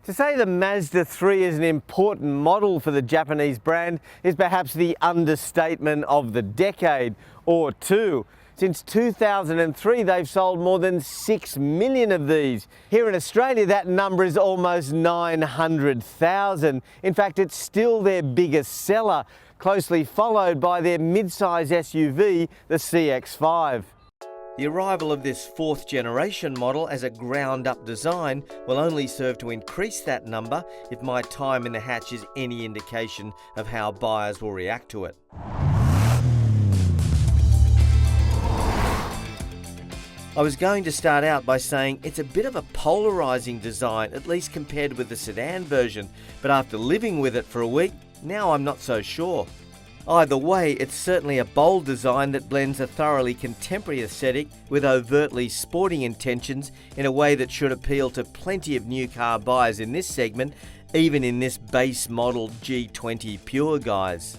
To say the Mazda 3 is an important model for the Japanese brand is perhaps the understatement of the decade or two. Since 2003, they've sold more than 6 million of these. Here in Australia, that number is almost 900,000. In fact, it's still their biggest seller, closely followed by their mid-size SUV, the CX-5. The arrival of this fourth generation model as a ground-up design will only serve to increase that number if my time in the hatch is any indication of how buyers will react to it. I was going to start out by saying it's a bit of a polarising design, at least compared with the sedan version, but after living with it for a week, now I'm not so sure. Either way, it's certainly a bold design that blends a thoroughly contemporary aesthetic with overtly sporting intentions in a way that should appeal to plenty of new car buyers in this segment, even in this base model G20 Pure, guys.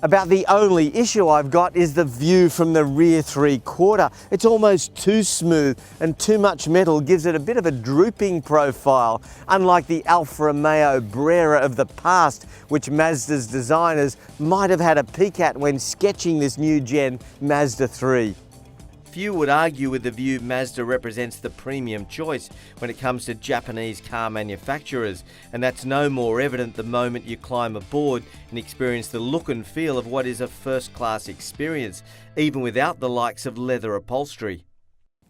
About the only issue I've got is the view from the rear three-quarter. It's almost too smooth, and too much metal gives it a bit of a drooping profile, unlike the Alfa Romeo Brera of the past, which Mazda's designers might have had a peek at when sketching this new gen Mazda 3. Few would argue with the view Mazda represents the premium choice when it comes to Japanese car manufacturers, and that's no more evident the moment you climb aboard and experience the look and feel of what is a first-class experience, even without the likes of leather upholstery.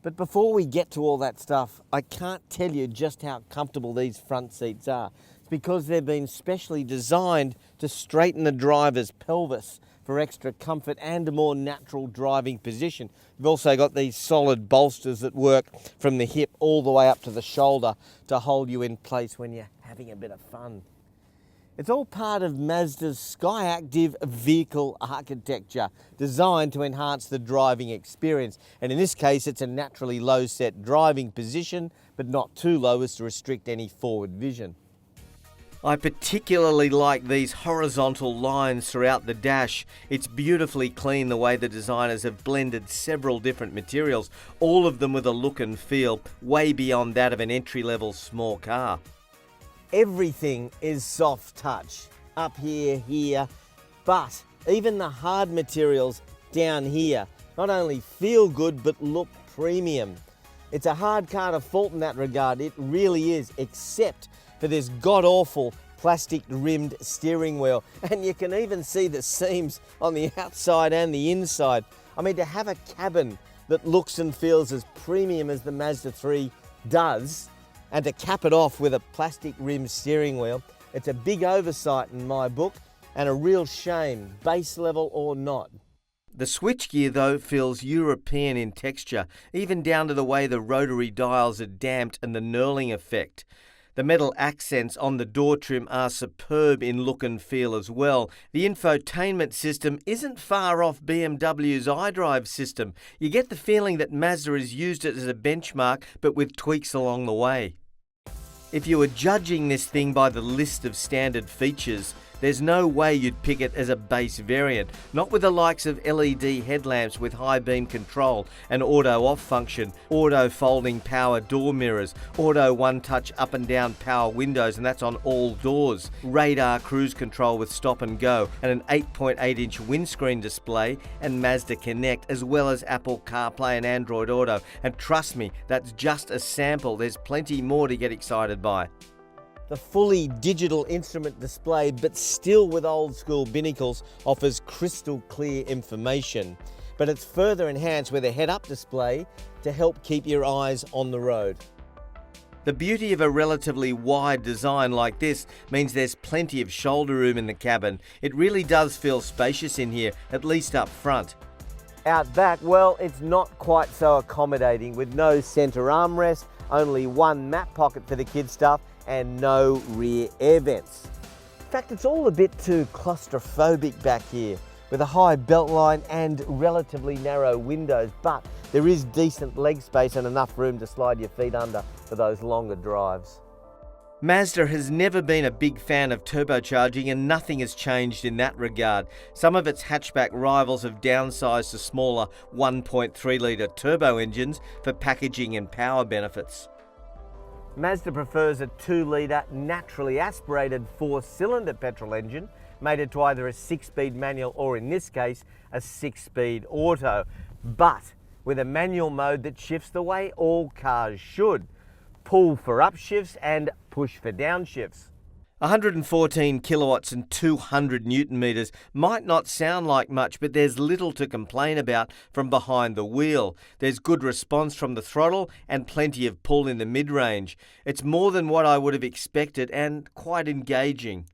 But before we get to all that stuff, I can't tell you just how comfortable these front seats are. It's because they've been specially designed to straighten the driver's pelvis for extra comfort and a more natural driving position. You've also got these solid bolsters that work from the hip all the way up to the shoulder to hold you in place when you're having a bit of fun. It's all part of Mazda's Skyactiv vehicle architecture, designed to enhance the driving experience. And in this case, it's a naturally low set driving position, but not too low as to restrict any forward vision. I particularly like these horizontal lines throughout the dash. It's beautifully clean the way the designers have blended several different materials, all of them with a look and feel way beyond that of an entry-level small car. Everything is soft touch, up here, but even the hard materials down here not only feel good but look premium. It's a hard car to fault in that regard, it really is, except for this god-awful plastic-rimmed steering wheel. And you can even see the seams on the outside and the inside. I mean, to have a cabin that looks and feels as premium as the Mazda 3 does, and to cap it off with a plastic-rimmed steering wheel, it's a big oversight in my book, and a real shame, base level or not. The switchgear, though, feels European in texture, even down to the way the rotary dials are damped and the knurling effect. The metal accents on the door trim are superb in look and feel as well. The infotainment system isn't far off BMW's iDrive system. You get the feeling that Mazda has used it as a benchmark, but with tweaks along the way. If you were judging this thing by the list of standard features, there's no way you'd pick it as a base variant, not with the likes of LED headlamps with high beam control, an auto off function, auto folding power door mirrors, auto one-touch up and down power windows, and that's on all doors, radar cruise control with stop and go, and an 8.8-inch windscreen display, and Mazda Connect, as well as Apple CarPlay and Android Auto. And trust me, that's just a sample. There's plenty more to get excited by. The fully digital instrument display, but still with old school binnacles, offers crystal clear information. But it's further enhanced with a head-up display to help keep your eyes on the road. The beauty of a relatively wide design like this means there's plenty of shoulder room in the cabin. It really does feel spacious in here, at least up front. Out back, well, it's not quite so accommodating, with no centre armrest, only one map pocket for the kids' stuff, and no rear air vents. In fact, it's all a bit too claustrophobic back here, with a high beltline and relatively narrow windows, but there is decent leg space and enough room to slide your feet under for those longer drives. Mazda has never been a big fan of turbocharging, and nothing has changed in that regard. Some of its hatchback rivals have downsized to smaller 1.3-litre turbo engines for packaging and power benefits. Mazda prefers a 2-litre naturally aspirated 4-cylinder petrol engine mated to either a 6-speed manual or, in this case, a 6-speed auto, but with a manual mode that shifts the way all cars should: pull for upshifts and push for downshifts. 114 kilowatts and 200 newton meters might not sound like much, but there's little to complain about from behind the wheel. There's good response from the throttle and plenty of pull in the mid-range. It's more than what I would have expected and quite engaging.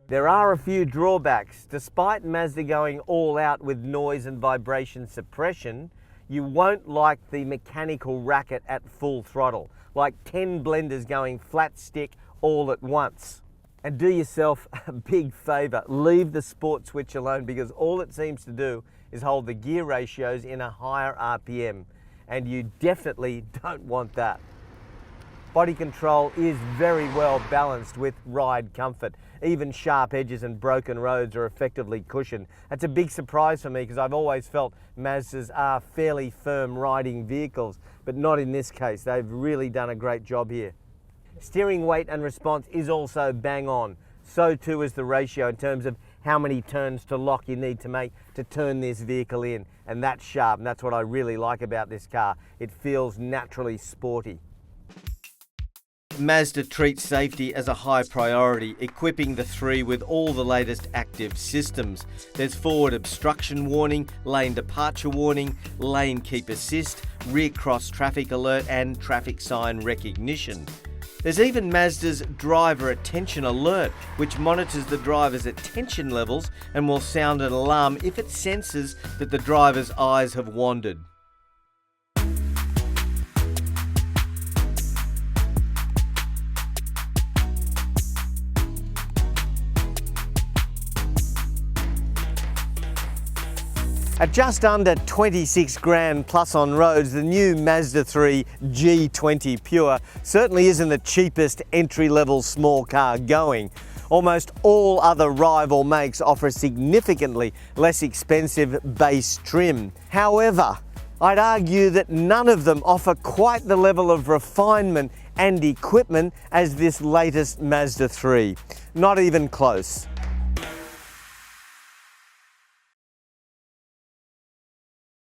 There are a few drawbacks. Despite Mazda going all out with noise and vibration suppression, you won't like the mechanical racket at full throttle, like 10 blenders going flat stick all at once. And do yourself a big favour, leave the sport switch alone, because all it seems to do is hold the gear ratios in a higher RPM, and you definitely don't want that. Body control is very well balanced with ride comfort. Even sharp edges and broken roads are effectively cushioned. That's a big surprise for me, because I've always felt Mazdas are fairly firm riding vehicles, but not in this case. They've really done a great job here. Steering weight and response is also bang on. So too is the ratio in terms of how many turns to lock you need to make to turn this vehicle in. And that's sharp, and that's what I really like about this car. It feels naturally sporty. Mazda treats safety as a high priority, equipping the 3 with all the latest active systems. There's forward obstruction warning, lane departure warning, lane keep assist, rear cross traffic alert and traffic sign recognition. There's even Mazda's driver attention alert, which monitors the driver's attention levels and will sound an alarm if it senses that the driver's eyes have wandered. At just under 26 grand plus on roads, the new Mazda 3 G20 Pure certainly isn't the cheapest entry-level small car going. Almost all other rival makes offer a significantly less expensive base trim. However, I'd argue that none of them offer quite the level of refinement and equipment as this latest Mazda 3. Not even close.